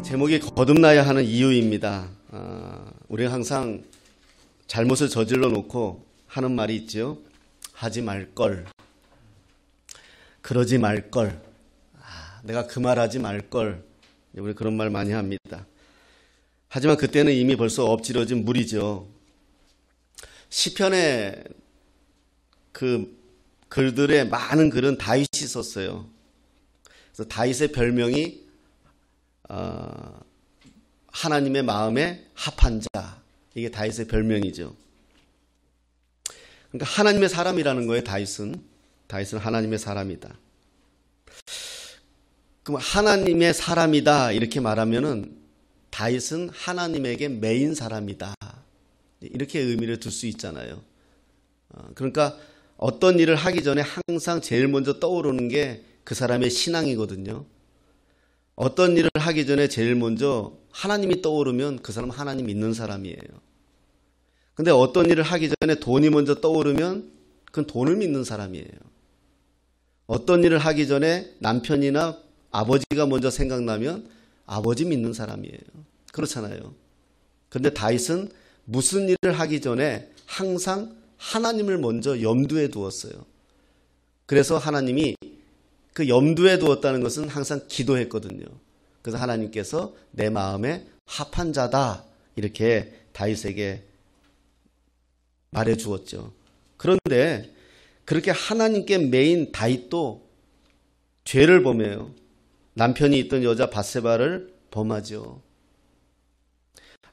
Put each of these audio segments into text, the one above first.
제목이 거듭나야 하는 이유입니다. 우리가 항상 잘못을 저질러 놓고 하는 말이 있죠. 하지 말걸, 그러지 말걸, 내가 그 말하지 말걸. 우리 그런 말 많이 합니다. 하지만 그때는 이미 벌써 엎질러진 물이죠. 시편에 그 글들의 많은 글은 다윗이 썼어요. 그래서 다윗의 별명이 하나님의 마음에 합한 자, 이게 다윗의 별명이죠. 그러니까 하나님의 사람이라는 거예요. 다윗은 하나님의 사람이다. 그럼 하나님의 사람이다 이렇게 말하면은 다윗은 하나님에게 매인 사람이다, 이렇게 의미를 둘 수 있잖아요. 그러니까 어떤 일을 하기 전에 항상 제일 먼저 떠오르는 게 그 사람의 신앙이거든요. 어떤 일을 하기 전에 제일 먼저 하나님이 떠오르면 그 사람은 하나님 믿는 사람이에요. 근데 어떤 일을 하기 전에 돈이 먼저 떠오르면 그건 돈을 믿는 사람이에요. 어떤 일을 하기 전에 남편이나 아버지가 먼저 생각나면 아버지 믿는 사람이에요. 그렇잖아요. 그런데 다윗은 무슨 일을 하기 전에 항상 하나님을 먼저 염두에 두었어요. 그래서 하나님이 그 염두에 두었다는 것은 항상 기도했거든요. 그래서 하나님께서 내 마음에 합한 자다 이렇게 다윗에게 말해 주었죠. 그런데 그렇게 하나님께 매인 다윗도 죄를 범해요. 남편이 있던 여자 밧세바를 범하죠.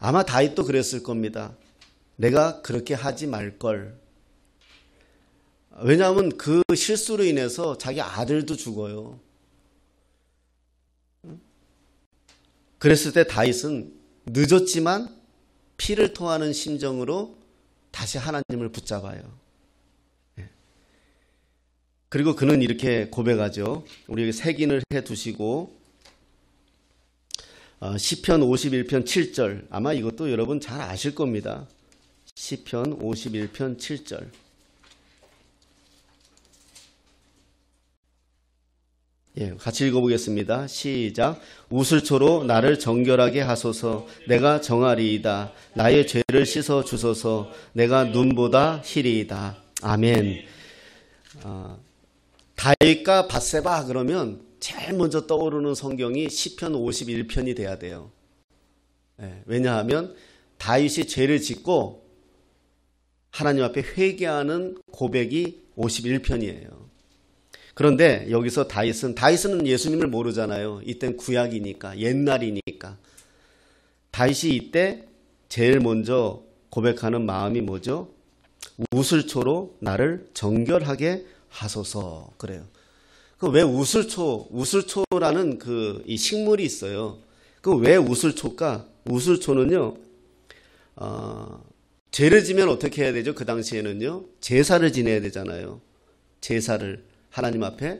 아마 다윗도 그랬을 겁니다. 내가 그렇게 하지 말걸. 왜냐하면 그 실수로 인해서 자기 아들도 죽어요. 그랬을 때 다윗은 늦었지만 피를 토하는 심정으로 다시 하나님을 붙잡아요. 그리고 그는 이렇게 고백하죠. 우리에게 색인을 해두시고 시편 51편 7절, 아마 이것도 여러분 잘 아실 겁니다. 시편 51편 7절. 같이 읽어보겠습니다. 시작. 우슬초로 나를 정결하게 하소서. 내가 정하리이다. 나의 죄를 씻어 주소서. 내가 눈보다 희리이다. 아멘. 다윗과 밧세바 그러면 제일 먼저 떠오르는 성경이 시편 51편이 돼야 돼요. 왜냐하면 다윗이 죄를 짓고 하나님 앞에 회개하는 고백이 51편이에요. 그런데 여기서 다윗은 예수님을 모르잖아요. 이땐 구약이니까, 옛날이니까. 다윗이 이때 제일 먼저 고백하는 마음이 뭐죠? 우슬초로 나를 정결하게 하소서. 그래요. 그 왜 우슬초라는 이 식물이 있어요. 그 왜 우슬초일까? 우슬초는요, 죄를 지면 어떻게 해야 되죠? 그 당시에는요, 제사를 지내야 되잖아요. 제사를. 하나님 앞에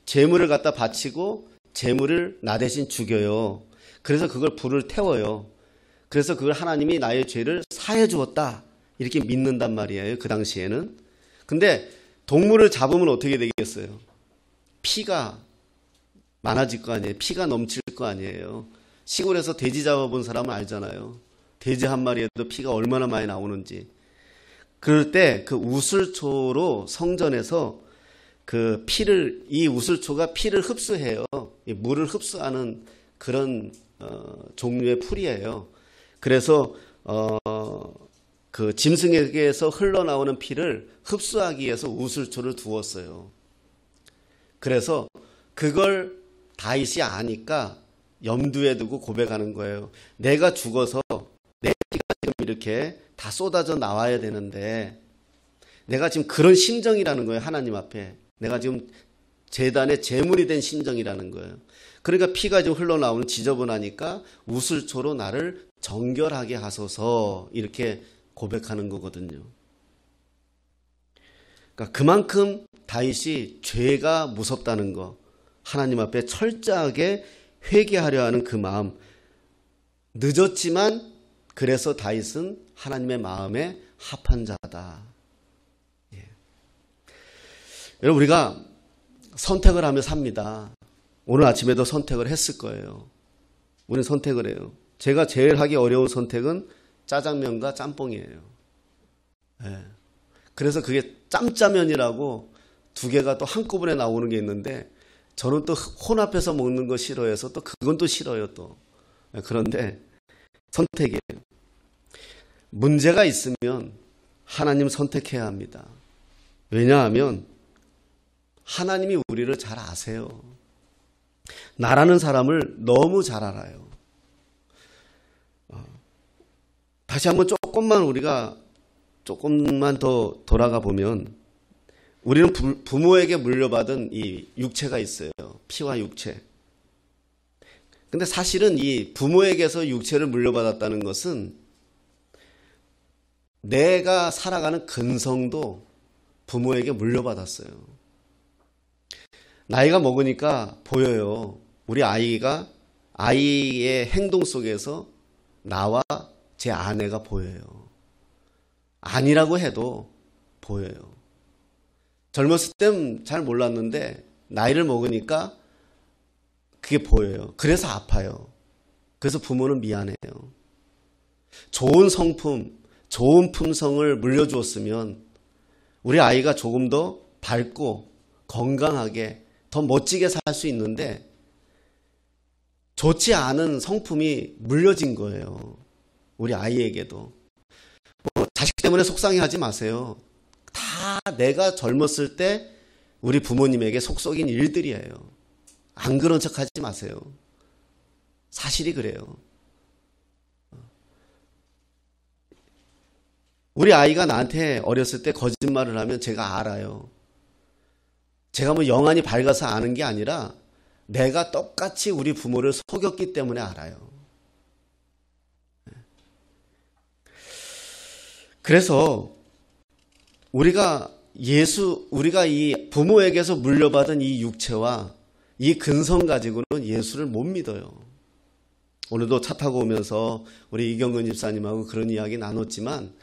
제물을 갖다 바치고 제물을 나 대신 죽여요. 그래서 그걸 불을 태워요. 그래서 그걸 하나님이 나의 죄를 사해 주었다 이렇게 믿는단 말이에요. 그 당시에는. 근데 동물을 잡으면 어떻게 되겠어요? 피가 많아질 거 아니에요. 피가 넘칠 거 아니에요. 시골에서 돼지 잡아본 사람은 알잖아요. 돼지 한 마리에도 피가 얼마나 많이 나오는지. 그럴 때 그 우슬초로 성전에서 이 우슬초가 피를 흡수해요. 물을 흡수하는 그런 종류의 풀이에요. 그래서 그 짐승에게서 흘러나오는 피를 흡수하기 위해서 우슬초를 두었어요. 그래서 그걸 다윗이 아니까 염두에 두고 고백하는 거예요. 내가 죽어서 내 피가 지금 이렇게 다 쏟아져 나와야 되는데 내가 지금 그런 심정이라는 거예요. 하나님 앞에. 내가 지금 제단의 제물이 된 심정이라는 거예요. 그러니까 피가 지금 흘러나오는 지저분하니까 우슬초로 나를 정결하게 하소서 이렇게 고백하는 거거든요. 그러니까 그만큼 다윗이 죄가 무섭다는 거, 하나님 앞에 철저하게 회개하려 하는 그 마음, 늦었지만 그래서 다윗은 하나님의 마음에 합한 자다. 여러분, 우리가 선택을 하며 삽니다. 오늘 아침에도 선택을 했을 거예요. 우리는 선택을 해요. 제가 제일 하기 어려운 선택은 짜장면과 짬뽕이에요. 네. 그래서 그게 짬짜면이라고 두 개가 또 한꺼번에 나오는 게 있는데 저는 또 혼합해서 먹는 거 싫어해서 또 그건 또 싫어요 또. 네. 그런데 선택이에요. 문제가 있으면 하나님 선택해야 합니다. 왜냐하면 하나님이 우리를 잘 아세요. 나라는 사람을 너무 잘 알아요. 다시 한번 조금만 더 돌아가 보면 우리는 부모에게 물려받은 이 육체가 있어요. 피와 육체. 근데 사실은 이 부모에게서 육체를 물려받았다는 것은 내가 살아가는 근성도 부모에게 물려받았어요. 나이가 먹으니까 보여요. 우리 아이가 아이의 행동 속에서 나와 제 아내가 보여요. 아니라고 해도 보여요. 젊었을 땐 잘 몰랐는데 나이를 먹으니까 그게 보여요. 그래서 아파요. 그래서 부모는 미안해요. 좋은 성품, 좋은 품성을 물려주었으면 우리 아이가 조금 더 밝고 건강하게 더 멋지게 살 수 있는데 좋지 않은 성품이 물려진 거예요. 우리 아이에게도. 자식 때문에 속상해하지 마세요. 다 내가 젊었을 때 우리 부모님에게 속속인 일들이에요. 안 그런 척하지 마세요. 사실이 그래요. 우리 아이가 나한테 어렸을 때 거짓말을 하면 제가 알아요. 제가 뭐 영안이 밝아서 아는 게 아니라 내가 똑같이 우리 부모를 속였기 때문에 알아요. 그래서 우리가 이 부모에게서 물려받은 이 육체와 이 근성 가지고는 예수를 못 믿어요. 오늘도 차 타고 오면서 우리 이경근 집사님하고 그런 이야기 나눴지만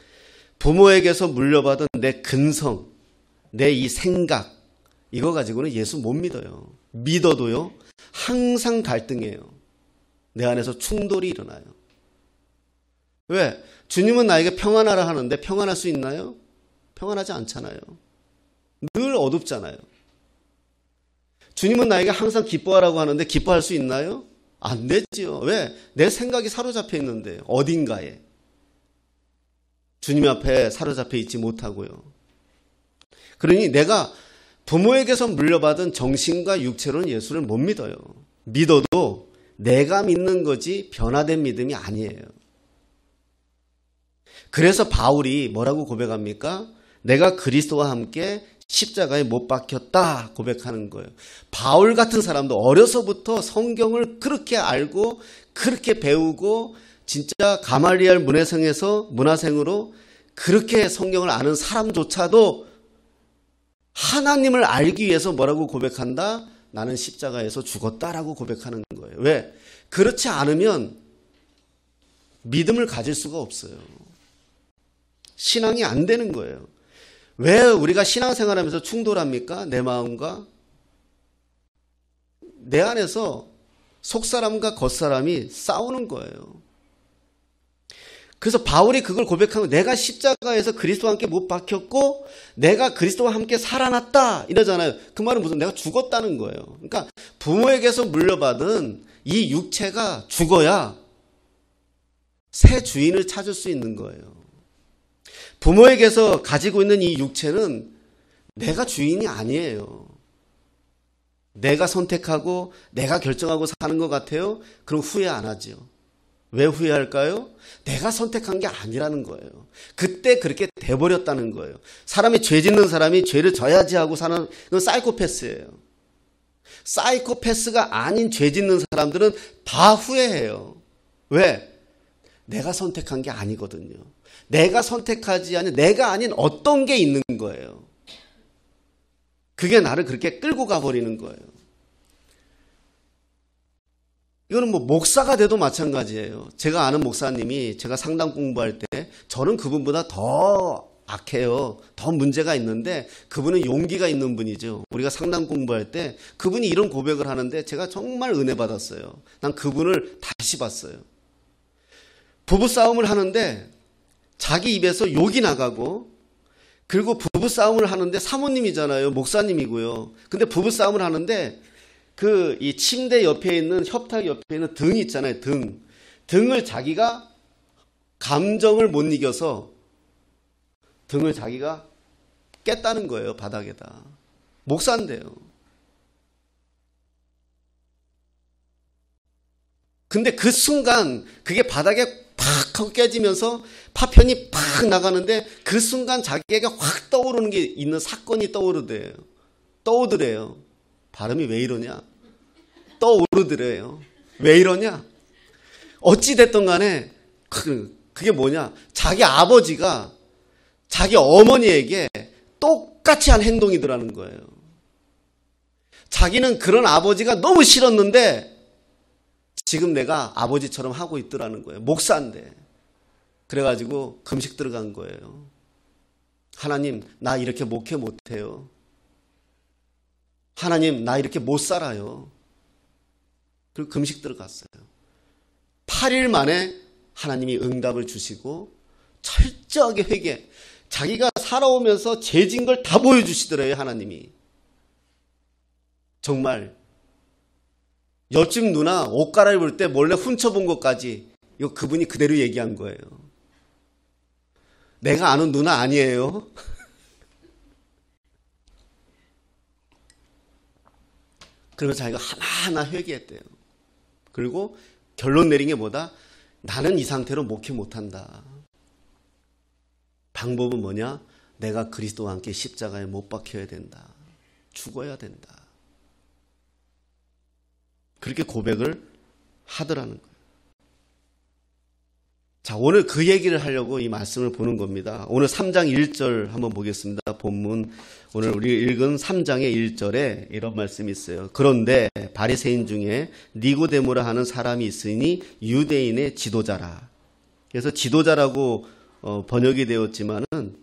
부모에게서 물려받은 내 근성, 내 이 생각, 이거 가지고는 예수 못 믿어요. 믿어도요, 항상 갈등해요. 내 안에서 충돌이 일어나요. 왜? 주님은 나에게 평안하라 하는데 평안할 수 있나요? 평안하지 않잖아요. 늘 어둡잖아요. 주님은 나에게 항상 기뻐하라고 하는데 기뻐할 수 있나요? 안 되지요. 왜? 내 생각이 사로잡혀 있는데 어딘가에. 주님 앞에 사로잡혀 있지 못하고요. 그러니 내가 부모에게서 물려받은 정신과 육체로는 예수를 못 믿어요. 믿어도 내가 믿는 거지 변화된 믿음이 아니에요. 그래서 바울이 뭐라고 고백합니까? 내가 그리스도와 함께 십자가에 못 박혔다 고백하는 거예요. 바울 같은 사람도 어려서부터 성경을 그렇게 알고 그렇게 배우고 진짜 가말리엘 문화생으로 그렇게 성경을 아는 사람조차도 하나님을 알기 위해서 뭐라고 고백한다? 나는 십자가에서 죽었다라고 고백하는 거예요. 왜? 그렇지 않으면 믿음을 가질 수가 없어요. 신앙이 안 되는 거예요. 왜 우리가 신앙생활하면서 충돌합니까? 내 마음과 내 안에서 속사람과 겉사람이 싸우는 거예요. 그래서 바울이 그걸 고백하면 내가 십자가에서 그리스도와 함께 못 박혔고 내가 그리스도와 함께 살아났다 이러잖아요. 그 말은 무슨 내가 죽었다는 거예요. 그러니까 부모에게서 물려받은 이 육체가 죽어야 새 주인을 찾을 수 있는 거예요. 부모에게서 가지고 있는 이 육체는 내가 주인이 아니에요. 내가 선택하고 내가 결정하고 사는 것 같아요? 그럼 후회 안 하죠. 왜 후회할까요? 내가 선택한 게 아니라는 거예요. 그때 그렇게 돼버렸다는 거예요. 사람이 죄 짓는 사람이 죄를 져야지 하고 사는 건 사이코패스예요. 사이코패스가 아닌 죄 짓는 사람들은 다 후회해요. 왜? 내가 선택한 게 아니거든요. 내가 선택하지 않은 내가 아닌 어떤 게 있는 거예요. 그게 나를 그렇게 끌고 가버리는 거예요. 이거는 뭐 목사가 돼도 마찬가지예요. 제가 아는 목사님이 제가 상담 공부할 때 저는 그분보다 더 악해요. 더 문제가 있는데 그분은 용기가 있는 분이죠. 우리가 상담 공부할 때 그분이 이런 고백을 하는데 제가 정말 은혜 받았어요. 난 그분을 다시 봤어요. 부부싸움을 하는데 자기 입에서 욕이 나가고, 그리고 부부싸움을 하는데 사모님이잖아요. 목사님이고요. 근데 부부싸움을 하는데 이 침대 옆에 있는, 협탁 옆에 있는 등 있잖아요. 등을 자기가 감정을 못 이겨서 등을 자기가 깼다는 거예요. 바닥에다. 목사인데요. 근데 그 순간 그게 바닥에 팍 하고 깨지면서 파편이 팍 나가는데 그 순간 자기에게 확 떠오르는 게 있는 사건이 떠오르더래요. 발음이 왜 이러냐? 떠오르더래요. 왜 이러냐? 어찌됐든 간에 그게 뭐냐? 자기 아버지가 자기 어머니에게 똑같이 한 행동이더라는 거예요. 자기는 그런 아버지가 너무 싫었는데 지금 내가 아버지처럼 하고 있더라는 거예요. 목사인데. 그래가지고 금식 들어간 거예요. 하나님, 나 이렇게 목회 못해요. 하나님, 나 이렇게 못 살아요. 그리고 금식 들어갔어요. 8일 만에 하나님이 응답을 주시고 철저하게 회개. 자기가 살아오면서 죄진 걸 다 보여주시더래요. 하나님이. 정말 옆집 누나 옷 갈아입을 때 몰래 훔쳐본 것까지 이거 그분이 그대로 얘기한 거예요. 내가 아는 누나 아니에요. 그러면서 자기가 하나하나 회개했대요. 그리고 결론 내린 게 뭐다? 나는 이 상태로 목회 못한다. 방법은 뭐냐? 내가 그리스도와 함께 십자가에 못 박혀야 된다. 죽어야 된다. 그렇게 고백을 하더라는 거예요. 자, 오늘 그 얘기를 하려고 이 말씀을 보는 겁니다. 오늘 3장 1절 한번 보겠습니다. 본문 오늘 우리 읽은 3장의 1절에 이런 말씀이 있어요. 그런데 바리새인 중에 니고데모라 하는 사람이 있으니 유대인의 지도자라. 그래서 지도자라고 번역이 되었지만은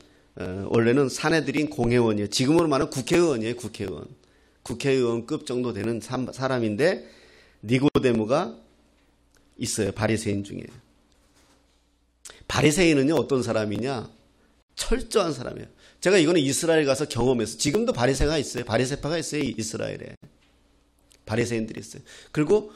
원래는 사내들인 공회원이에요. 지금으로 말하면 국회의원이에요. 국회의원급 정도 되는 사람인데 니고데모가 있어요. 바리새인 중에. 바리새인은요 어떤 사람이냐? 철저한 사람이에요. 제가 이거는 이스라엘 가서 경험했어요. 지금도 바리새가 있어요. 바리새파가 있어요. 이스라엘에. 바리새인들이 있어요. 그리고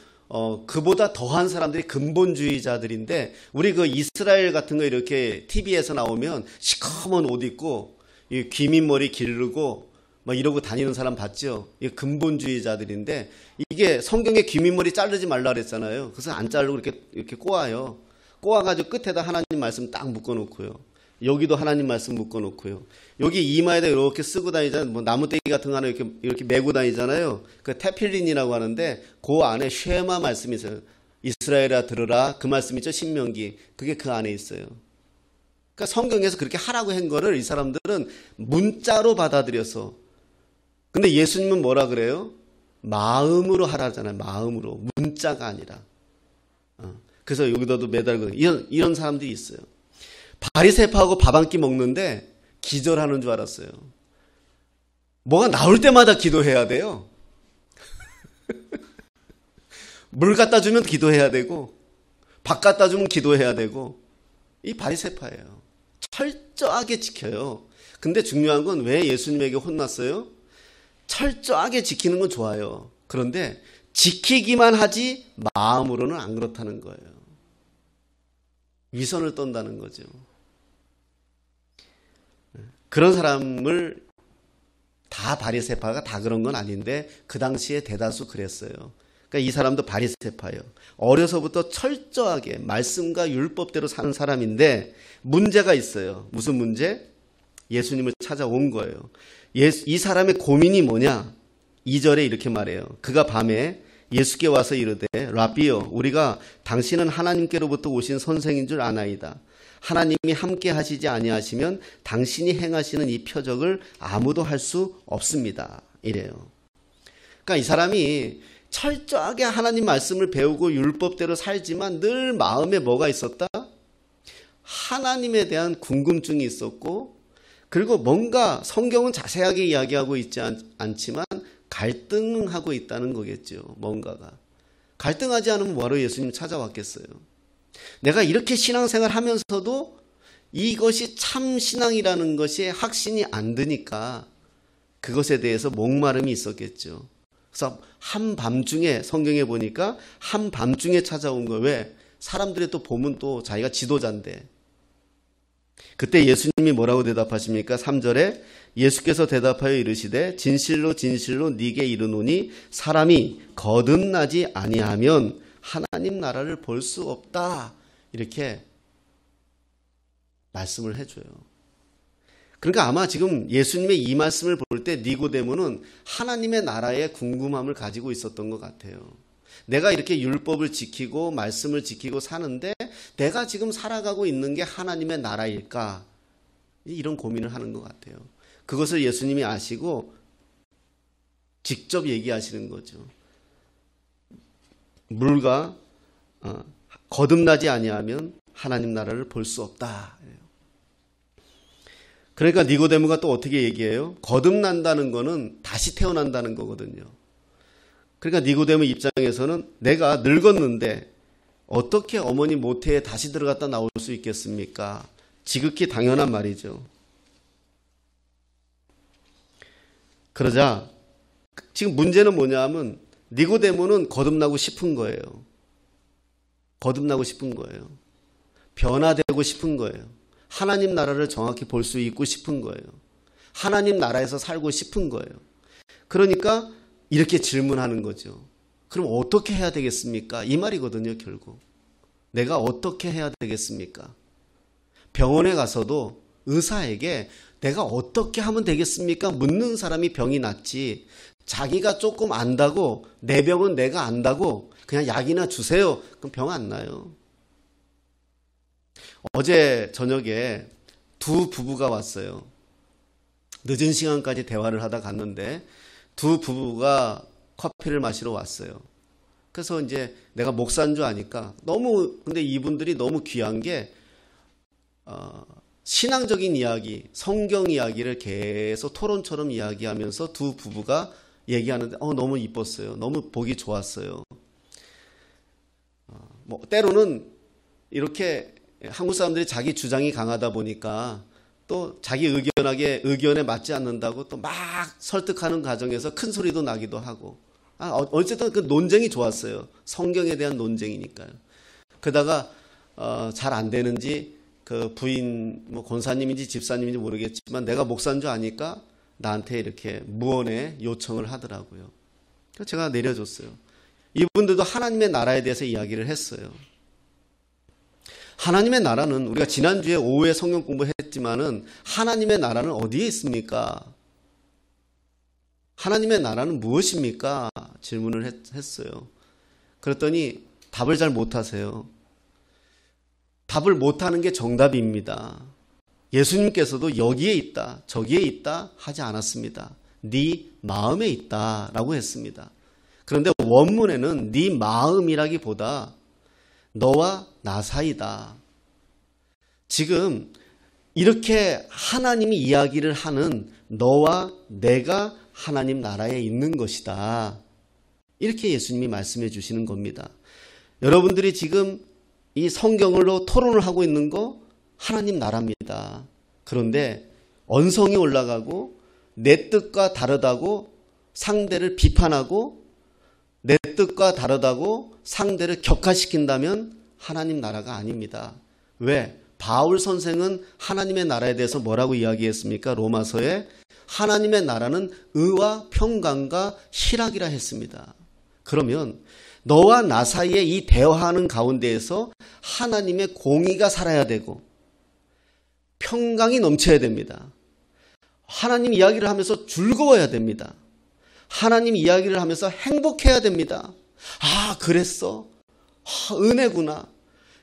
그보다 더한 사람들이 근본주의자들인데, 우리 그 이스라엘 같은 거 이렇게 TV에서 나오면 시커먼 옷 입고 귀밑머리 기르고 막 이러고 다니는 사람 봤죠? 이게 근본주의자들인데, 이게 성경에 귀밑머리 자르지 말라 그랬잖아요. 그래서 안 자르고 이렇게 꼬아요. 꼬아가지고 끝에다 하나님 말씀 딱 묶어놓고요. 여기도 하나님 말씀 묶어놓고요. 여기 이마에다 이렇게 쓰고 다니잖아요. 뭐 나무떼기 같은 거 하나 이렇게 메고 다니잖아요. 그 테필린이라고 하는데 그 안에 쉐마 말씀이 있어요. 이스라엘아 들으라. 그 말씀 있죠. 신명기. 그게 그 안에 있어요. 그러니까 성경에서 그렇게 하라고 한 거를 이 사람들은 문자로 받아들여서. 근데 예수님은 뭐라 그래요? 마음으로 하라잖아요. 마음으로. 문자가 아니라. 그래서 여기다도 매달고 이런 사람들이 있어요. 바리새파하고 밥 한 끼 먹는데 기절하는 줄 알았어요. 뭐가 나올 때마다 기도해야 돼요. 물 갖다 주면 기도해야 되고 밥 갖다 주면 기도해야 되고. 이 바리새파예요. 철저하게 지켜요. 근데 중요한 건 왜 예수님에게 혼났어요? 철저하게 지키는 건 좋아요. 그런데 지키기만 하지 마음으로는 안 그렇다는 거예요. 위선을 떤다는 거죠. 그런 사람을 다 바리새파가 다 그런 건 아닌데 그 당시에 대다수 그랬어요. 그러니까 이 사람도 바리새파예요. 어려서부터 철저하게 말씀과 율법대로 사는 사람인데 문제가 있어요. 무슨 문제? 예수님을 찾아온 거예요. 이 사람의 고민이 뭐냐? 2절에 이렇게 말해요. 그가 밤에 예수께 와서 이르되 라비여, 우리가 당신은 하나님께로부터 오신 선생인 줄 아나이다. 하나님이 함께 하시지 아니하시면 당신이 행하시는 이 표적을 아무도 할 수 없습니다. 이래요. 그러니까 이 사람이 철저하게 하나님 말씀을 배우고 율법대로 살지만 늘 마음에 뭐가 있었다? 하나님에 대한 궁금증이 있었고 그리고 뭔가 성경은 자세하게 이야기하고 있지 않지만 갈등하고 있다는 거겠죠. 뭔가가. 갈등하지 않으면 뭐하러 예수님 찾아왔겠어요. 내가 이렇게 신앙생활 하면서도 이것이 참 신앙이라는 것이 확신이 안 드니까 그것에 대해서 목마름이 있었겠죠. 그래서 한밤중에 성경에 보니까 한밤중에 찾아온 거예요. 왜? 사람들이 또 보면 또 자기가 지도자인데. 그때 예수님이 뭐라고 대답하십니까? 3절에 예수께서 대답하여 이르시되 진실로 진실로 네게 이르노니 사람이 거듭나지 아니하면 하나님 나라를 볼 수 없다. 이렇게 말씀을 해줘요. 그러니까 아마 지금 예수님의 이 말씀을 볼 때 니고데모는 하나님의 나라에 궁금함을 가지고 있었던 것 같아요. 내가 이렇게 율법을 지키고 말씀을 지키고 사는데 내가 지금 살아가고 있는 게 하나님의 나라일까? 이런 고민을 하는 것 같아요. 그것을 예수님이 아시고 직접 얘기하시는 거죠. 물과 거듭나지 아니하면 하나님 나라를 볼 수 없다. 그러니까 니고데모가 또 어떻게 얘기해요? 거듭난다는 거는 다시 태어난다는 거거든요. 그러니까 니고데모 입장에서는 내가 늙었는데 어떻게 어머니 모태에 다시 들어갔다 나올 수 있겠습니까? 지극히 당연한 말이죠. 그러자 지금 문제는 뭐냐면 니고데모는 거듭나고 싶은 거예요. 거듭나고 싶은 거예요. 변화되고 싶은 거예요. 하나님 나라를 정확히 볼 수 있고 싶은 거예요. 하나님 나라에서 살고 싶은 거예요. 그러니까 이렇게 질문하는 거죠. 그럼 어떻게 해야 되겠습니까? 이 말이거든요, 결국. 내가 어떻게 해야 되겠습니까? 병원에 가서도 의사에게 내가 어떻게 하면 되겠습니까? 묻는 사람이 병이 낫지. 자기가 조금 안다고 내 병은 내가 안다고 그냥 약이나 주세요. 그럼 병 안 나요. 어제 저녁에 두 부부가 왔어요. 늦은 시간까지 대화를 하다 갔는데 두 부부가 커피를 마시러 왔어요. 그래서 이제 내가 목사인 줄 아니까 근데 이분들이 너무 귀한 게 신앙적인 이야기, 성경 이야기를 계속 토론처럼 이야기하면서 두 부부가 얘기하는데 너무 이뻤어요. 너무 보기 좋았어요. 때로는 이렇게 한국 사람들이 자기 주장이 강하다 보니까 또 자기 의견에 맞지 않는다고 또 막 설득하는 과정에서 큰 소리도 나기도 하고. 어쨌든 그 논쟁이 좋았어요. 성경에 대한 논쟁이니까요. 그러다가 잘 안 되는지 그 부인 권사님인지 집사님인지 모르겠지만 내가 목사인 줄 아니까 나한테 이렇게 무언의 요청을 하더라고요. 그래서 제가 내려줬어요. 이분들도 하나님의 나라에 대해서 이야기를 했어요. 하나님의 나라는 우리가 지난주에 오후에 성경 공부했지만은 하나님의 나라는 어디에 있습니까? 하나님의 나라는 무엇입니까? 질문을 했어요. 그랬더니 답을 잘 못하세요. 답을 못하는 게 정답입니다. 예수님께서도 여기에 있다, 저기에 있다 하지 않았습니다. 네 마음에 있다라고 했습니다. 그런데 원문에는 네 마음이라기보다 너와 나 사이다. 지금 이렇게 하나님이 이야기를 하는 너와 내가 하나님 나라에 있는 것이다. 이렇게 예수님이 말씀해 주시는 겁니다. 여러분들이 지금 이 성경으로 토론을 하고 있는 거 하나님 나라입니다. 그런데 언성이 올라가고 내 뜻과 다르다고 상대를 비판하고 내 뜻과 다르다고 상대를 격화시킨다면 하나님 나라가 아닙니다. 왜? 바울 선생은 하나님의 나라에 대해서 뭐라고 이야기했습니까? 로마서에 하나님의 나라는 의와 평강과 희락이라 했습니다. 그러면 너와 나 사이에 이 대화하는 가운데에서 하나님의 공의가 살아야 되고 평강이 넘쳐야 됩니다. 하나님 이야기를 하면서 즐거워야 됩니다. 하나님 이야기를 하면서 행복해야 됩니다. 그랬어? 은혜구나.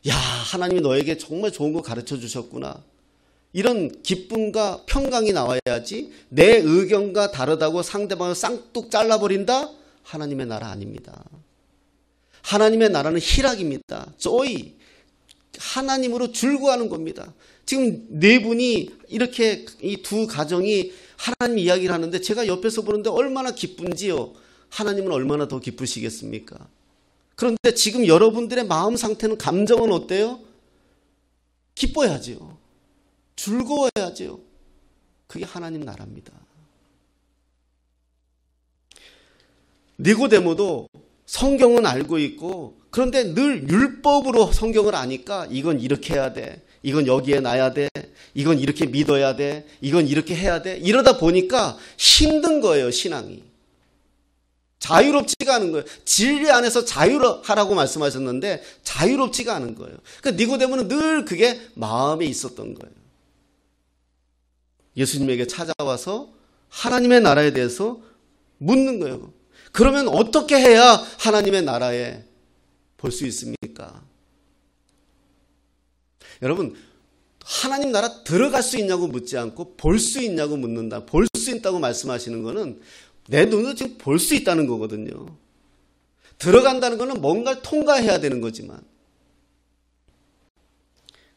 야, 하나님이 너에게 정말 좋은 거 가르쳐 주셨구나. 이런 기쁨과 평강이 나와야지 내 의견과 다르다고 상대방을 쌍뚝 잘라버린다? 하나님의 나라 아닙니다. 하나님의 나라는 희락입니다. 조이. 하나님으로 즐거워하는 겁니다. 지금 네 분이 이렇게 이 두 가정이 하나님 이야기를 하는데 제가 옆에서 보는데 얼마나 기쁜지요. 하나님은 얼마나 더 기쁘시겠습니까? 그런데 지금 여러분들의 마음 상태는, 감정은 어때요? 기뻐야지요. 즐거워야지요. 그게 하나님 나라입니다. 니고데모도 성경은 알고 있고, 그런데 늘 율법으로 성경을 아니까 이건 이렇게 해야 돼, 이건 여기에 놔야 돼, 이건 이렇게 믿어야 돼, 이건 이렇게 해야 돼, 이러다 보니까 힘든 거예요. 신앙이 자유롭지가 않은 거예요. 진리 안에서 자유하라고 말씀하셨는데 자유롭지가 않은 거예요. 그러니까 니고데모는 늘 그게 마음에 있었던 거예요. 예수님에게 찾아와서 하나님의 나라에 대해서 묻는 거예요. 그러면 어떻게 해야 하나님의 나라에 볼 수 있습니까? 여러분, 하나님 나라 들어갈 수 있냐고 묻지 않고 볼 수 있냐고 묻는다. 볼 수 있다고 말씀하시는 거는 내 눈으로 지금 볼 수 있다는 거거든요. 들어간다는 거는 뭔가를 통과해야 되는 거지만,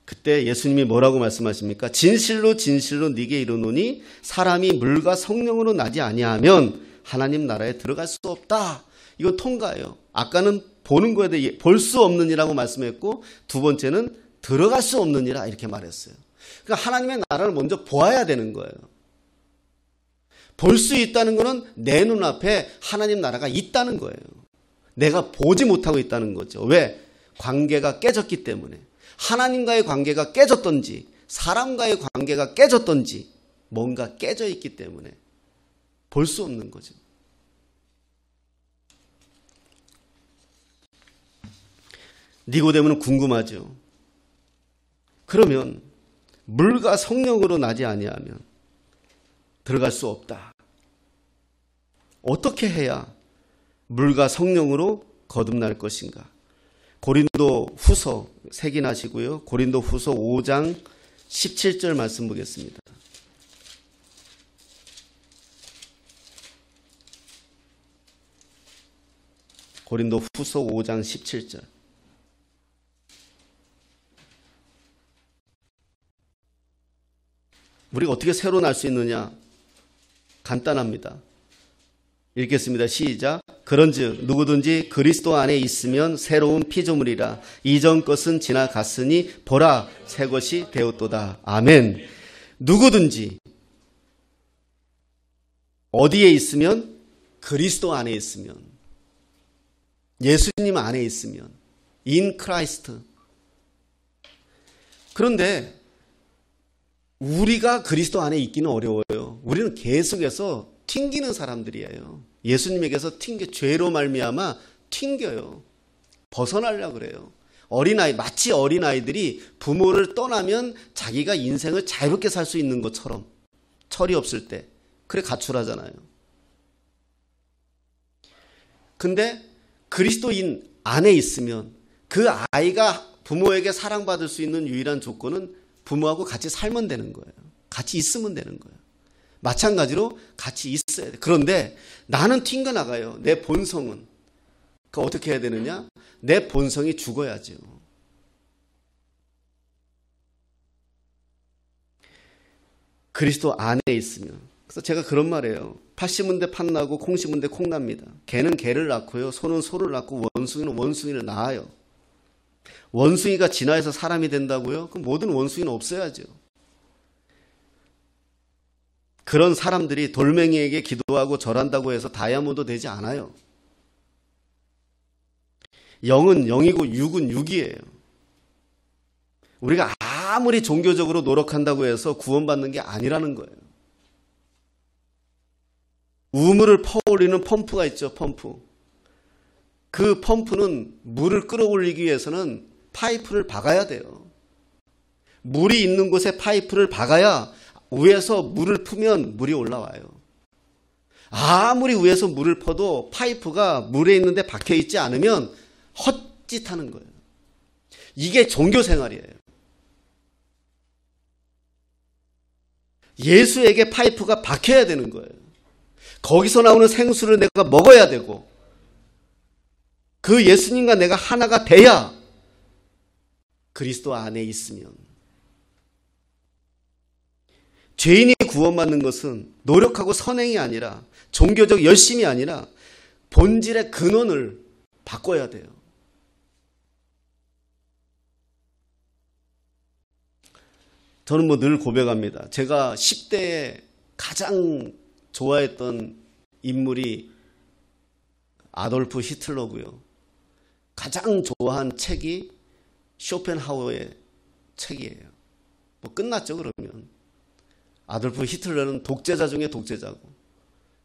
그때 예수님이 뭐라고 말씀하십니까? 진실로 진실로 네게 이르노니 사람이 물과 성령으로 나지 아니하면 하나님 나라에 들어갈 수 없다. 이거 통과예요. 아까는 보는 거에 대해 볼 수 없느니라고 말씀했고, 두 번째는 들어갈 수 없느니라 이렇게 말했어요. 그러니까 하나님의 나라를 먼저 보아야 되는 거예요. 볼 수 있다는 거는 내 눈앞에 하나님 나라가 있다는 거예요. 내가 보지 못하고 있다는 거죠. 왜? 관계가 깨졌기 때문에. 하나님과의 관계가 깨졌던지 사람과의 관계가 깨졌던지 뭔가 깨져 있기 때문에 볼 수 없는 거죠. 니고데모는 궁금하죠. 그러면 물과 성령으로 나지 아니하면 들어갈 수 없다. 어떻게 해야 물과 성령으로 거듭날 것인가? 고린도 후서 색인하시고요. 고린도 후서 5장 17절 말씀 보겠습니다. 고린도 후서 5장 17절. 우리가 어떻게 새로 날 수 있느냐? 간단합니다. 읽겠습니다. 시작. 그런즉 누구든지 그리스도 안에 있으면 새로운 피조물이라. 이전 것은 지나갔으니 보라 새 것이 되었도다. 아멘. 누구든지 어디에 있으면? 그리스도 안에 있으면, 예수님 안에 있으면, in Christ. 그런데 우리가 그리스도 안에 있기는 어려워요. 우리는 계속해서 튕기는 사람들이에요. 예수님에게서 죄로 말미암아 튕겨요. 벗어나려고 그래요. 어린아이, 마치 어린아이들이 부모를 떠나면 자기가 인생을 자유롭게 살 수 있는 것처럼, 철이 없을 때 그래 가출하잖아요. 근데 그리스도인 안에 있으면 그 아이가 부모에게 사랑받을 수 있는 유일한 조건은 부모하고 같이 살면 되는 거예요. 같이 있으면 되는 거예요. 마찬가지로 같이 있어야 돼. 그런데 나는 튕겨나가요. 내 본성은. 그 어떻게 해야 되느냐? 내 본성이 죽어야죠. 그리스도 안에 있으면. 그래서 제가 그런 말이에요. 팥 심은 데 팥 나고 콩 심은 데 콩 납니다. 개는 개를 낳고요. 소는 소를 낳고 원숭이는 원숭이를 낳아요. 원숭이가 진화해서 사람이 된다고요? 그럼 모든 원숭이는 없어야죠. 그런 사람들이 돌멩이에게 기도하고 절한다고 해서 다이아몬드 되지 않아요. 영은 영이고 육은 육이에요. 우리가 아무리 종교적으로 노력한다고 해서 구원받는 게 아니라는 거예요. 우물을 퍼올리는 펌프가 있죠. 펌프. 그 펌프는 물을 끌어올리기 위해서는 파이프를 박아야 돼요. 물이 있는 곳에 파이프를 박아야 위에서 물을 푸면 물이 올라와요. 아무리 위에서 물을 퍼도 파이프가 물에 있는데 박혀있지 않으면 헛짓하는 거예요. 이게 종교생활이에요. 예수에게 파이프가 박혀야 되는 거예요. 거기서 나오는 생수를 내가 먹어야 되고, 그 예수님과 내가 하나가 돼야 그리스도 안에 있으면 죄인이 구원받는 것은 노력하고 선행이 아니라 종교적 열심이 아니라 본질의 근원을 바꿔야 돼요. 저는 늘 고백합니다. 제가 10대에 가장 좋아했던 인물이 아돌프 히틀러고요. 가장 좋아한 책이 쇼펜하우어의 책이에요. 끝났죠, 그러면. 아돌프 히틀러는 독재자 중에 독재자고,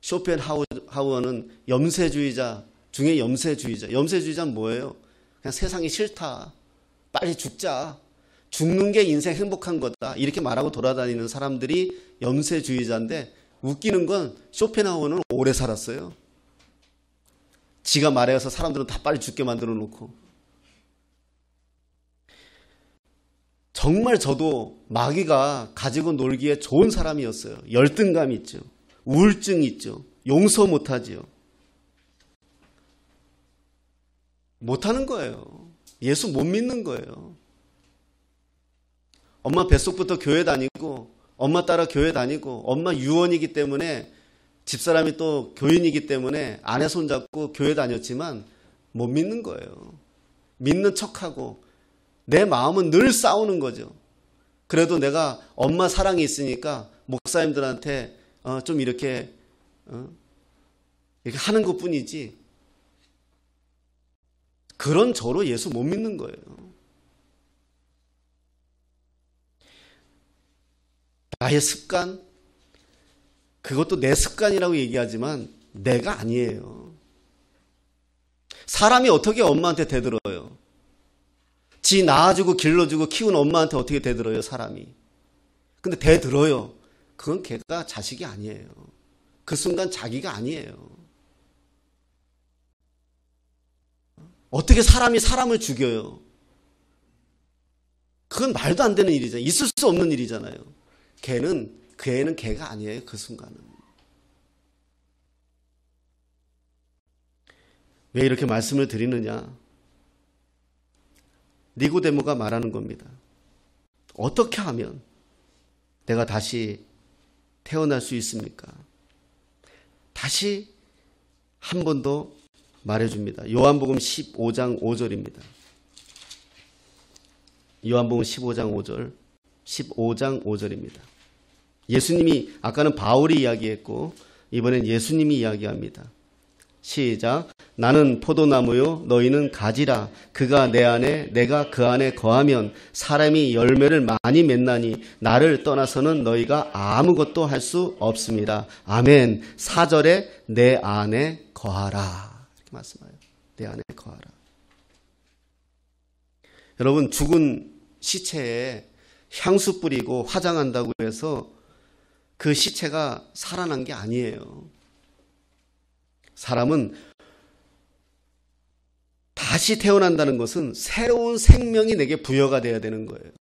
쇼펜하우어는 염세주의자 중에 염세주의자. 염세주의자는 뭐예요? 그냥 세상이 싫다. 빨리 죽자. 죽는 게 인생 행복한 거다. 이렇게 말하고 돌아다니는 사람들이 염세주의자인데, 웃기는 건 쇼펜하우어는 오래 살았어요. 지가 말해서 사람들은 다 빨리 죽게 만들어 놓고. 정말 저도 마귀가 가지고 놀기에 좋은 사람이었어요. 열등감 있죠. 우울증 있죠. 용서 못하지요. 못하는 거예요. 예수 못 믿는 거예요. 엄마 뱃속부터 교회 다니고, 엄마 따라 교회 다니고, 엄마 유언이기 때문에, 집사람이 또 교인이기 때문에 아내 손잡고 교회 다녔지만 못 믿는 거예요. 믿는 척하고 내 마음은 늘 싸우는 거죠. 그래도 내가 엄마 사랑이 있으니까 목사님들한테 좀 이렇게 하는 것뿐이지, 그런 저로 예수 못 믿는 거예요. 나의 습관, 그것도 내 습관이라고 얘기하지만 내가 아니에요. 사람이 어떻게 엄마한테 대들어요? 지 낳아주고 길러주고 키운 엄마한테 어떻게 대들어요, 사람이? 근데 대들어요. 그건 걔가 자식이 아니에요. 그 순간 자기가 아니에요. 어떻게 사람이 사람을 죽여요? 그건 말도 안 되는 일이잖아요. 있을 수 없는 일이잖아요. 그 애는 걔가 아니에요, 그 순간은. 왜 이렇게 말씀을 드리느냐? 니고데모가 말하는 겁니다. 어떻게 하면 내가 다시 태어날 수 있습니까? 다시 한 번 더 말해줍니다. 요한복음 15장 5절입니다. 요한복음 15장 5절, 15장 5절입니다. 예수님이, 아까는 바울이 이야기했고 이번엔 예수님이 이야기합니다. 시작. 나는 포도나무요 너희는 가지라. 그가 내 안에 내가 그 안에 거하면 사람이 열매를 많이 맺나니 나를 떠나서는 너희가 아무것도 할 수 없습니다. 아멘. 4절에 내 안에 거하라. 이렇게 말씀해요. 내 안에 거하라. 여러분, 죽은 시체에 향수 뿌리고 화장한다고 해서 그 시체가 살아난 게 아니에요. 사람은 다시 태어난다는 것은 새로운 생명이 내게 부여가 돼야 되는 거예요.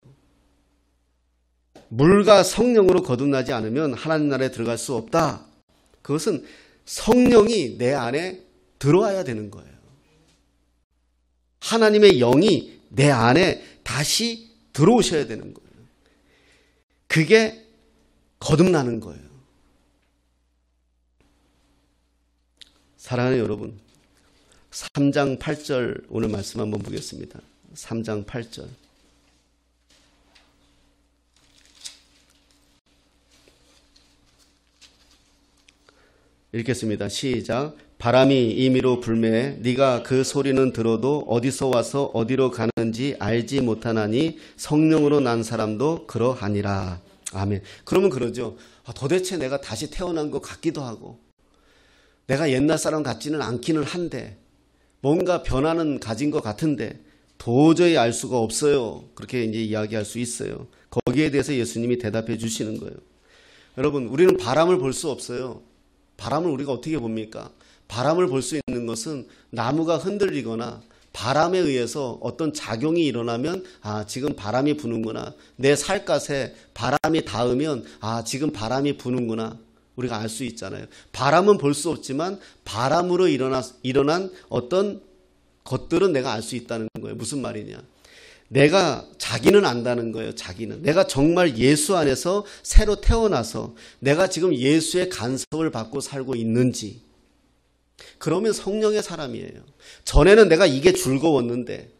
물과 성령으로 거듭나지 않으면 하나님 나라에 들어갈 수 없다. 그것은 성령이 내 안에 들어와야 되는 거예요. 하나님의 영이 내 안에 다시 들어오셔야 되는 거예요. 그게 거듭나는 거예요. 사랑하는 여러분, 3장 8절 오늘 말씀 한번 보겠습니다. 3장 8절. 읽겠습니다. 시작. 바람이 임의로 불매 네가 그 소리는 들어도 어디서 와서 어디로 가는지 알지 못하나니 성령으로 난 사람도 그러하니라. 아멘. 그러면 그러죠. 도대체 내가 다시 태어난 것 같기도 하고 내가 옛날 사람 같지는 않기는 한데 뭔가 변화는 가진 것 같은데 도저히 알 수가 없어요. 그렇게 이제 이야기할 수 있어요. 거기에 대해서 예수님이 대답해 주시는 거예요. 여러분, 우리는 바람을 볼 수 없어요. 바람을 우리가 어떻게 봅니까? 바람을 볼 수 있는 것은 나무가 흔들리거나 바람에 의해서 어떤 작용이 일어나면 지금 바람이 부는구나. 내 살갗에 바람이 닿으면 지금 바람이 부는구나. 우리가 알 수 있잖아요. 바람은 볼 수 없지만 바람으로 일어난 어떤 것들은 내가 알 수 있다는 거예요. 무슨 말이냐? 자기는 안다는 거예요. 자기는. 내가 정말 예수 안에서 새로 태어나서 내가 지금 예수의 간섭을 받고 살고 있는지. 그러면 성령의 사람이에요. 전에는 내가 이게 즐거웠는데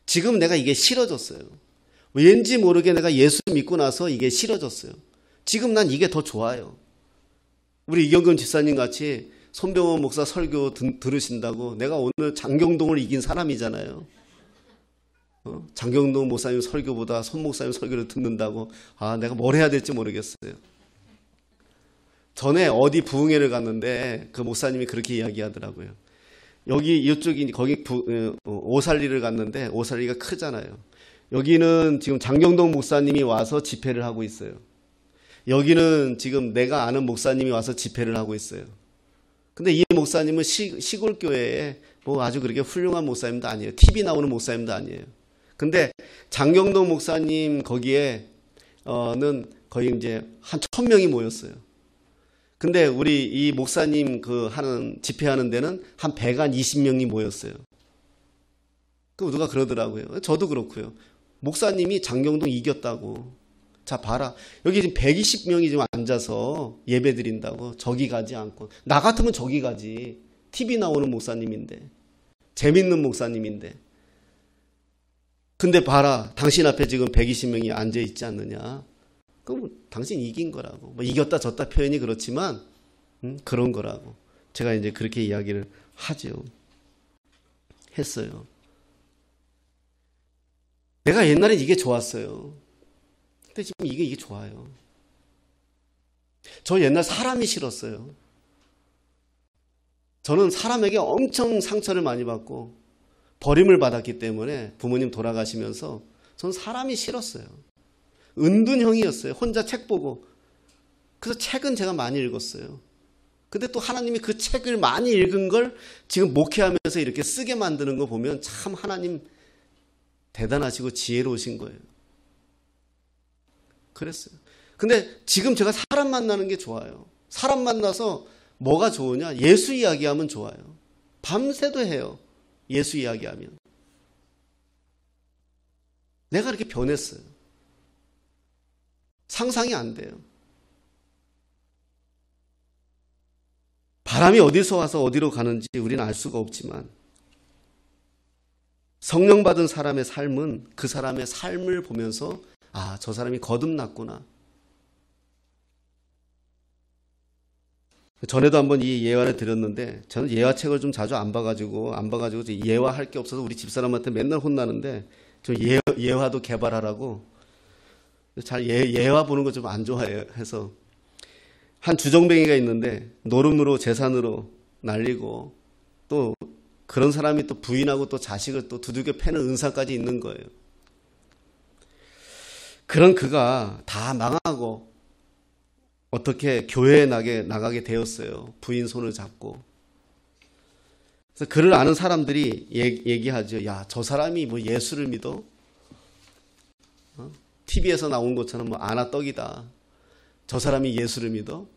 지금 내가 이게 싫어졌어요. 왠지 모르게 내가 예수 믿고 나서 이게 싫어졌어요. 지금 난 이게 더 좋아요. 우리 이경근 집사님 같이 손병원 목사 설교 들으신다고 내가 오늘 장경동을 이긴 사람이잖아요. 장경동 목사님 설교보다 손 목사님 설교를 듣는다고 내가 뭘 해야 될지 모르겠어요. 전에 어디 부흥회를 갔는데 그 목사님이 그렇게 이야기하더라고요. 여기 이쪽이 거기 오살리를 갔는데 오살리가 크잖아요. 여기는 지금 장경동 목사님이 와서 집회를 하고 있어요. 여기는 지금 내가 아는 목사님이 와서 집회를 하고 있어요. 근데 이 목사님은 시골 교회에 뭐 아주 그렇게 훌륭한 목사님도 아니에요. TV 나오는 목사님도 아니에요. 근데 장경동 목사님 거기에는 거의 이제 한 1000명이 모였어요. 근데 우리 이 목사님 집회하는 데는 한 120명이 모였어요. 그 누가 그러더라고요. 저도 그렇고요. 목사님이 장경동 이겼다고. 자, 봐라. 여기 지금 120명이 지금 앉아서 예배 드린다고. 저기 가지 않고. 나 같으면 저기 가지. TV 나오는 목사님인데. 재밌는 목사님인데. 근데 봐라. 당신 앞에 지금 120명이 앉아 있지 않느냐. 그럼 당신 이긴 거라고. 뭐 이겼다 졌다 표현이 그렇지만 그런 거라고. 제가 이제 그렇게 이야기를 했어요. 내가 옛날에 이게 좋았어요. 근데 지금 이게 좋아요. 저 옛날 사람이 싫었어요. 저는 사람에게 엄청 상처를 많이 받고 버림을 받았기 때문에 부모님 돌아가시면서 저는 사람이 싫었어요. 은둔형이었어요. 혼자 책 보고. 그래서 책은 제가 많이 읽었어요. 근데 또 하나님이 그 책을 많이 읽은 걸 지금 목회하면서 이렇게 쓰게 만드는 거 보면 참 하나님 대단하시고 지혜로우신 거예요. 그랬어요. 근데 지금 제가 사람 만나는 게 좋아요. 사람 만나서 뭐가 좋으냐? 예수 이야기하면 좋아요. 밤새도 해요. 예수 이야기하면. 내가 이렇게 변했어요. 상상이 안 돼요. 바람이 어디서 와서 어디로 가는지 우리는 알 수가 없지만 성령 받은 사람의 삶은 그 사람의 삶을 보면서 저 사람이 거듭났구나. 전에도 한번 이 예화를 드렸는데 저는 예화책을 좀 자주 안 봐가지고 예화할 게 없어서 우리 집사람한테 맨날 혼나는데 좀 예화도 개발하라고 잘 예화 보는 거 좀 안 좋아해서 한 주정뱅이가 있는데 노름으로 재산으로 날리고 또 그런 사람이 또 부인하고 또 자식을 또 두들겨 패는 은사까지 있는 거예요. 그런 그가 다 망하고 어떻게 교회에 나가게 되었어요. 부인 손을 잡고. 그래서 그를 아는 사람들이 얘기하죠. 야, 저 사람이 뭐 예수를 믿어? TV에서 나온 것처럼 뭐 아나떡이다. 저 사람이 예수를 믿어?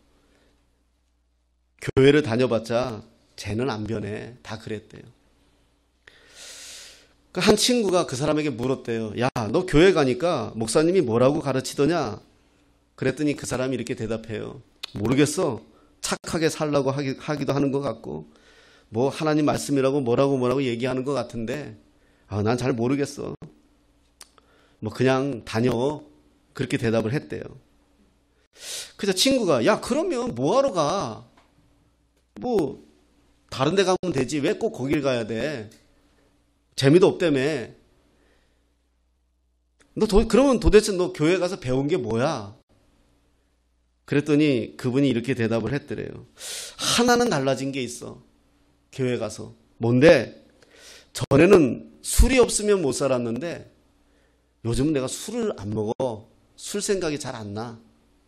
교회를 다녀봤자 쟤는 안 변해. 다 그랬대요. 한 친구가 그 사람에게 물었대요. 야, 너 교회 가니까 목사님이 뭐라고 가르치더냐? 그랬더니 그 사람이 이렇게 대답해요. 모르겠어. 착하게 살라고 하기도 하는 것 같고 뭐 하나님 말씀이라고 뭐라고 얘기하는 것 같은데 난 잘 모르겠어. 뭐 그냥 다녀. 그렇게 대답을 했대요. 그래서 친구가 야, 그러면 뭐하러 가? 뭐 다른 데 가면 되지. 왜 꼭 거길 가야 돼? 재미도 없다며. 그러면 도대체 너 교회 가서 배운 게 뭐야? 그랬더니 그분이 이렇게 대답을 했더래요. 하나는 달라진 게 있어. 교회 가서. 뭔데? 전에는 술이 없으면 못 살았는데 요즘은 내가 술을 안 먹어. 술 생각이 잘 안 나.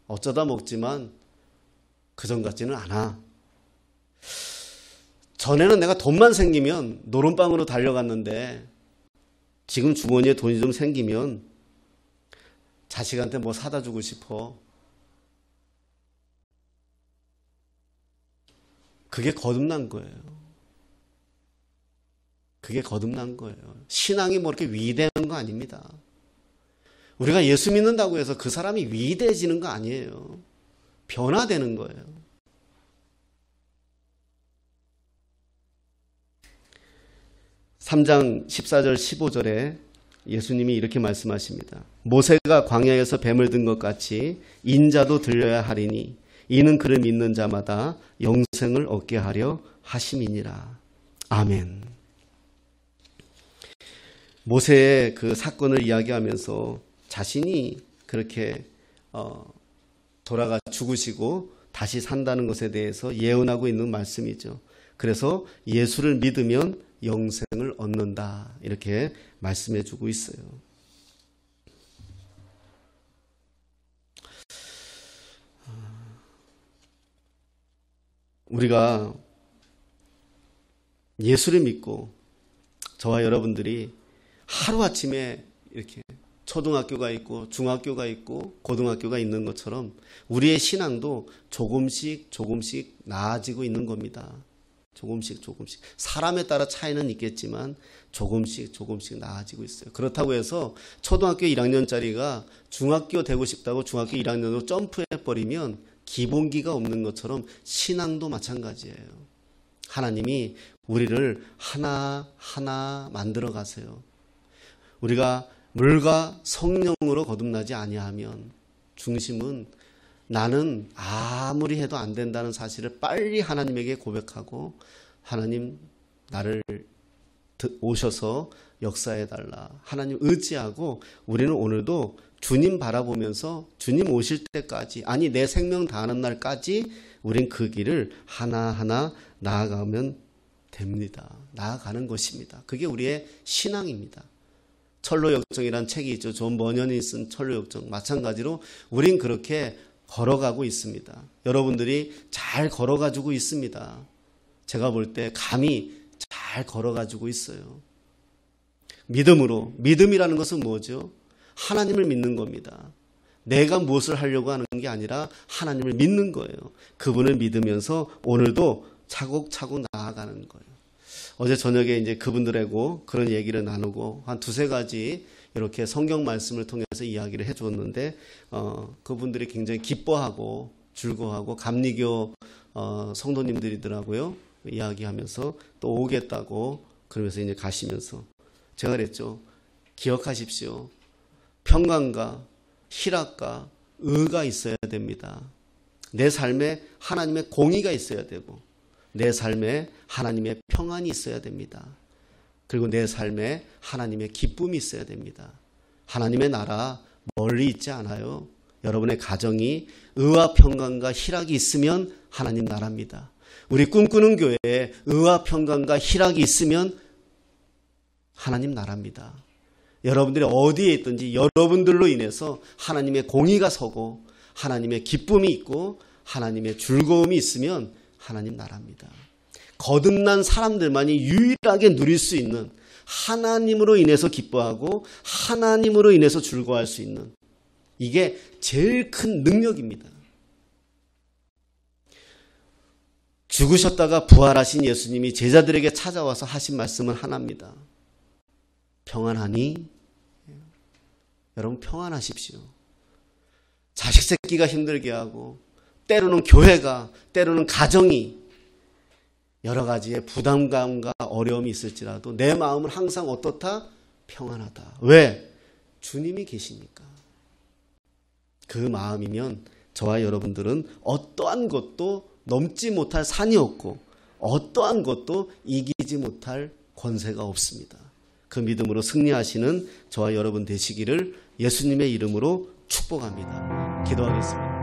어쩌다 먹지만 그전 같지는 않아. 전에는 내가 돈만 생기면 노름방으로 달려갔는데 지금 주머니에 돈이 좀 생기면 자식한테 뭐 사다 주고 싶어. 그게 거듭난 거예요. 그게 거듭난 거예요. 신앙이 뭐 이렇게 위대한 거 아닙니다. 우리가 예수 믿는다고 해서 그 사람이 위대해지는 거 아니에요. 변화되는 거예요. (3장 14절 15절에) 예수님이 이렇게 말씀하십니다. 모세가 광야에서 뱀을 든 것 같이 인자도 들려야 하리니 이는 그를 믿는 자마다 영생을 얻게 하려 하심이니라. 아멘. 모세의 그 사건을 이야기하면서 자신이 그렇게 돌아가 죽으시고 다시 산다는 것에 대해서 예언하고 있는 말씀이죠. 그래서 예수를 믿으면 영생을 얻는다, 이렇게 말씀해 주고 있어요. 우리가 예수를 믿고 저와 여러분들이 하루아침에 이렇게 초등학교가 있고 중학교가 있고 고등학교가 있는 것처럼 우리의 신앙도 조금씩 나아지고 있는 겁니다. 조금씩. 사람에 따라 차이는 있겠지만 조금씩 나아지고 있어요. 그렇다고 해서 초등학교 1학년짜리가 중학교 되고 싶다고 중학교 1학년으로 점프해버리면 기본기가 없는 것처럼 신앙도 마찬가지예요. 하나님이 우리를 하나하나 만들어 가세요. 우리가 물과 성령으로 거듭나지 아니하면 중심은 나는 아무리 해도 안 된다는 사실을 빨리 하나님에게 고백하고, 하나님 나를 오셔서 역사해달라, 하나님 의지하고, 우리는 오늘도 주님 바라보면서 주님 오실 때까지, 아니 내 생명 다하는 날까지 우린 그 길을 하나하나 나아가면 됩니다. 나아가는 것입니다. 그게 우리의 신앙입니다. 철로역정이란 책이 있죠. 존 버년이 쓴 철로역정. 마찬가지로 우린 그렇게 걸어가고 있습니다. 여러분들이 잘 걸어가지고 있습니다. 제가 볼 때 감히 잘 걸어가지고 있어요. 믿음으로. 믿음이라는 것은 뭐죠? 하나님을 믿는 겁니다. 내가 무엇을 하려고 하는 게 아니라 하나님을 믿는 거예요. 그분을 믿으면서 오늘도 차곡차곡 나아가는 거예요. 어제 저녁에 이제 그분들하고 그런 얘기를 나누고 한 두세 가지 이렇게 성경 말씀을 통해서 이야기를 해줬는데, 그분들이 굉장히 기뻐하고 즐거워하고, 감리교 성도님들이더라고요. 이야기하면서 또 오겠다고 그러면서 이제 가시면서 제가 그랬죠. 기억하십시오. 평강과 희락과 의가 있어야 됩니다. 내 삶에 하나님의 공의가 있어야 되고, 내 삶에 하나님의 평안이 있어야 됩니다. 그리고 내 삶에 하나님의 기쁨이 있어야 됩니다. 하나님의 나라 멀리 있지 않아요. 여러분의 가정이 의와 평강과 희락이 있으면 하나님 나라입니다. 우리 꿈꾸는 교회에 의와 평강과 희락이 있으면 하나님 나라입니다. 여러분들이 어디에 있든지 여러분들로 인해서 하나님의 공의가 서고 하나님의 기쁨이 있고 하나님의 즐거움이 있으면 하나님 나라입니다. 거듭난 사람들만이 유일하게 누릴 수 있는, 하나님으로 인해서 기뻐하고 하나님으로 인해서 즐거워할 수 있는, 이게 제일 큰 능력입니다. 죽으셨다가 부활하신 예수님이 제자들에게 찾아와서 하신 말씀은 하나입니다. 평안하니? 여러분 평안하십시오. 자식 새끼가 힘들게 하고, 때로는 교회가, 때로는 가정이 여러 가지의 부담감과 어려움이 있을지라도 내 마음은 항상 어떻다? 평안하다. 왜? 주님이 계시니까. 그 마음이면 저와 여러분들은 어떠한 것도 넘지 못할 산이 없고 어떠한 것도 이기지 못할 권세가 없습니다. 그 믿음으로 승리하시는 저와 여러분 되시기를 예수님의 이름으로 축복합니다. 기도하겠습니다.